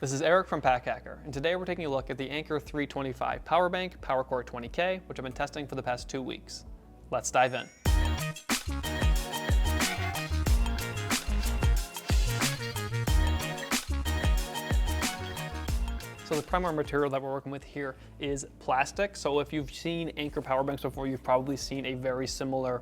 This is Eric from Packability, and today we're taking a look at the Anker 325 power bank, PowerCore 20K, which I've been testing for the past 2 weeks. Let's dive in. So the primary material that we're working with here is plastic. So if you've seen Anker power banks before, you've probably seen a very similar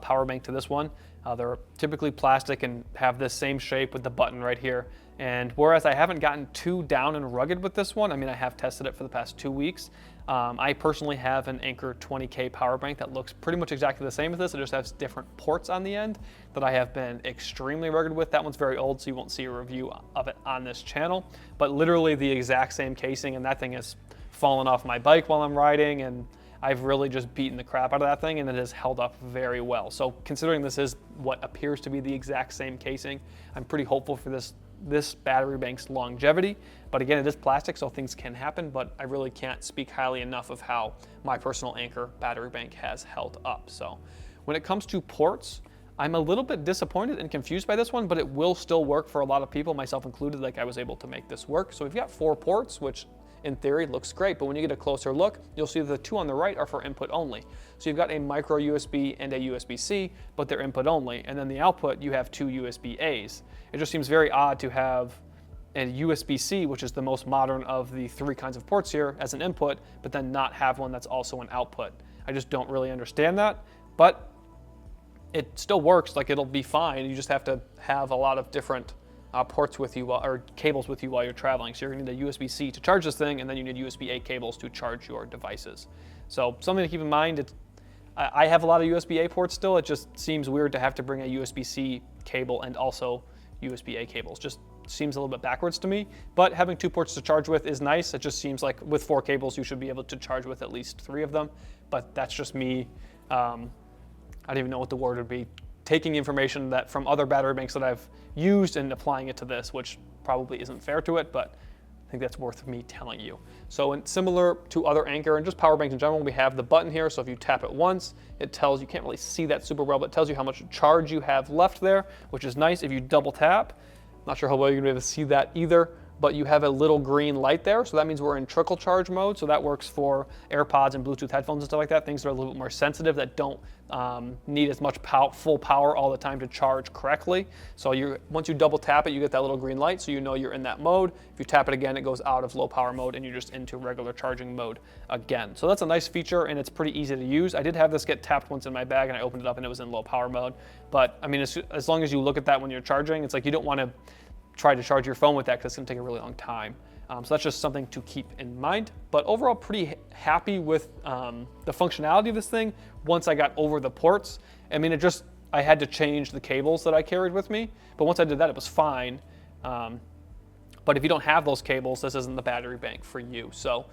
power bank to this one. They're typically plastic and have this same shape with the button right here. And whereas I haven't gotten too down and rugged with this one, I mean, I have tested it for the past 2 weeks. I personally have an Anker 20K power bank that looks pretty much exactly the same as this. It just has different ports on the end that I have been extremely rugged with. That one's very old, so you won't see a review of it on this channel. But literally the exact same casing, and that thing has fallen off my bike while I'm riding, and I've really just beaten the crap out of that thing, and it has held up very well. So considering this is what appears to be the exact same casing, I'm pretty hopeful for this battery bank's longevity. But again, it is plastic, so things can happen, but I really can't speak highly enough of how my personal Anker battery bank has held up. So when it comes to ports, I'm a little bit disappointed and confused by this one, but it will still work for a lot of people, myself included. Like, I was able to make this work. So we've got 4 ports, which in theory looks great, but when you get a closer look, you'll see that the 2 on the right are for input only. So you've got a micro USB and a USB-C, but they're input only. And then the output, you have 2 USB-As. It just seems very odd to have a USB-C, which is the most modern of the 3 kinds of ports here, as an input, but then not have one that's also an output. I just don't really understand that, but it still works. Like, it'll be fine. You just have to have a lot of different ports with you, or cables with you while you're traveling. So you're gonna need a USB-C to charge this thing, and then you need USB-A cables to charge your devices. So something to keep in mind. I have a lot of USB-A ports still. It just seems weird to have to bring a USB-C cable and also USB-A cables. Just seems a little bit backwards to me. But having 2 ports to charge with is nice. It just seems like with 4 cables, you should be able to charge with at least 3 of them. But that's just me. I don't even know what the word would be. Taking information that from other battery banks that I've used and applying it to this, which probably isn't fair to it, but I think that's worth me telling you. So similar to other Anker and just power banks in general, we have the button here. So if you tap it once, it tells you, can't really see that super well, but it tells you how much charge you have left there, which is nice. If you double tap, not sure how well you're gonna be able to see that either, but you have a little green light there. So that means we're in trickle charge mode. So that works for AirPods and Bluetooth headphones and stuff like that. Things that are a little bit more sensitive, that don't need as much full power all the time to charge correctly. So once you double tap it, you get that little green light, so you know you're in that mode. If you tap it again, it goes out of low power mode and you're just into regular charging mode again. So that's a nice feature, and it's pretty easy to use. I did have this get tapped once in my bag, and I opened it up and it was in low power mode. But I mean, as long as you look at that when you're charging, it's like you don't want to try to charge your phone with that, because it's going to take a really long time. So that's just something to keep in mind. But overall, pretty happy with the functionality of this thing once I got over the ports. I mean, I had to change the cables that I carried with me, but once I did that, it was fine. But if you don't have those cables, this isn't the battery bank for you. So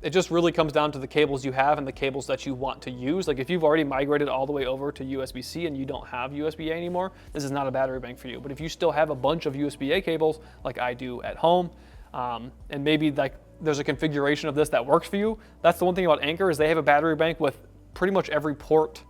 it just really comes down to the cables you have and the cables that you want to use. Like, if you've already migrated all the way over to USB-C and you don't have USB-A anymore, this is not a battery bank for you. But if you still have a bunch of USB-A cables, like I do at home, and maybe like there's a configuration of this that works for you, that's the one thing about Anker, is they have a battery bank with pretty much every port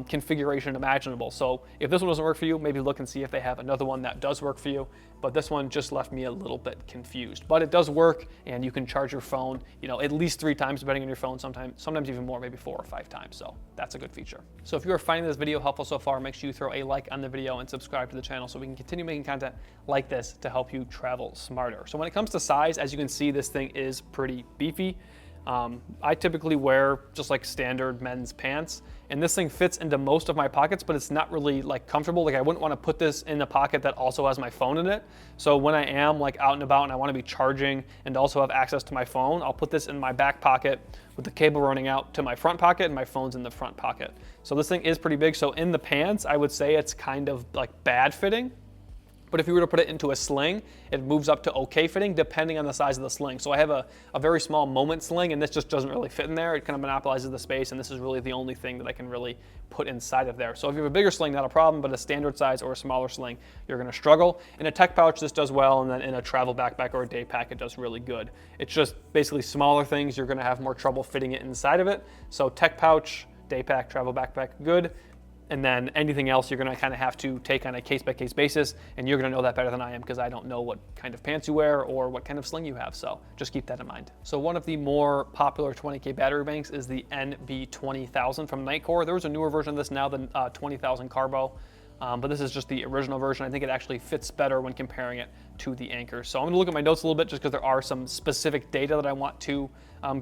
configuration imaginable. So if this one doesn't work for you, maybe look and see if they have another one that does work for you. But this one just left me a little bit confused. But it does work, and you can charge your phone, at least 3 times depending on your phone, sometimes even more, maybe 4 or 5 times. So that's a good feature. So if you are finding this video helpful so far, make sure you throw a like on the video and subscribe to the channel so we can continue making content like this to help you travel smarter. So when it comes to size, as you can see, this thing is pretty beefy. I typically wear just like standard men's pants, and this thing fits into most of my pockets, but it's not really like comfortable. Like, I wouldn't want to put this in a pocket that also has my phone in it. So when I am like out and about and I want to be charging and also have access to my phone, I'll put this in my back pocket with the cable running out to my front pocket, and my phone's in the front pocket. So this thing is pretty big. So in the pants, I would say it's kind of like bad fitting. But if you were to put it into a sling, it moves up to okay fitting depending on the size of the sling. So I have a very small Moment sling, and this just doesn't really fit in there. It kind of monopolizes the space, and this is really the only thing that I can really put inside of there. So if you have a bigger sling, not a problem, but a standard size or a smaller sling, you're gonna struggle. In a tech pouch, this does well, and then in a travel backpack or a day pack, it does really good. It's just basically smaller things, you're gonna have more trouble fitting it inside of it. So tech pouch, day pack, travel backpack, good. And then anything else you're gonna kind of have to take on a case-by-case basis, and you're gonna know that better than I am because I don't know what kind of pants you wear or what kind of sling you have, so just keep that in mind. So one of the more popular 20K battery banks is the NB20000 from Nitecore. There was a newer version of this now, the 20,000 Carbo, but this is just the original version. I think it actually fits better when comparing it to the Anker. So I'm gonna look at my notes a little bit just because there are some specific data that I want to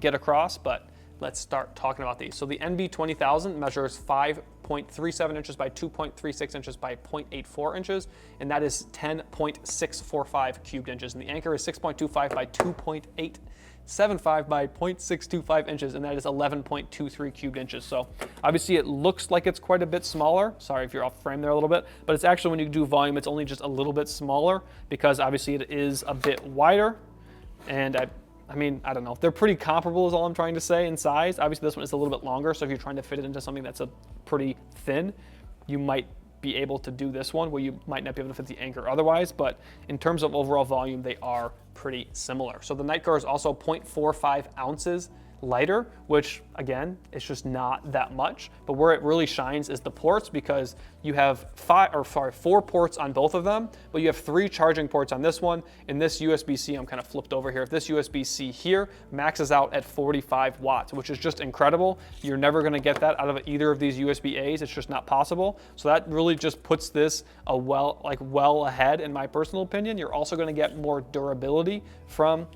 get across, but let's start talking about these. So the NB20000 measures 5.37 inches by 2.36 inches by 0.84 inches, and that is 10.645 cubed inches. And the Anker is 6.25 by 2.875 by 0.625 inches, and that is 11.23 cubed inches. So obviously it looks like it's quite a bit smaller. Sorry if you're off frame there a little bit, but it's actually, when you do volume, it's only just a little bit smaller because obviously it is a bit wider. And I mean, I don't know. They're pretty comparable is all I'm trying to say in size. Obviously this one is a little bit longer, so if you're trying to fit it into something that's a pretty thin, you might be able to do this one where you might not be able to fit the Anker otherwise, but in terms of overall volume, they are pretty similar. So the Nitecore is also 0.45 ounces lighter, which again, it's just not that much, but where it really shines is the ports, because you have 4 ports on both of them, but you have 3 charging ports on this one. In this USB-C, I'm kind of flipped over here. This USB-C here maxes out at 45 watts, which is just incredible. You're never gonna get that out of either of these USB-As. It's just not possible. So that really just puts this well ahead in my personal opinion. You're also gonna get more durability from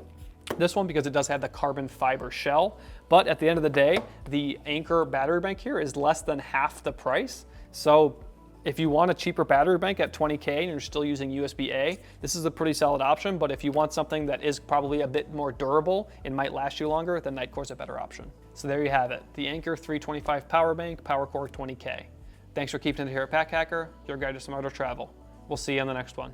this one because it does have the carbon fiber shell. But at the end of the day, the Anker battery bank here is less than half the price. So if you want a cheaper battery bank at 20K and you're still using USB-A, this is a pretty solid option. But if you want something that is probably a bit more durable and might last you longer, then Nitecore's a better option. So there you have it, the Anker 325 power bank, PowerCore 20K. Thanks for keeping it here at Pack Hacker, your guide to smarter travel. We'll see you on the next one.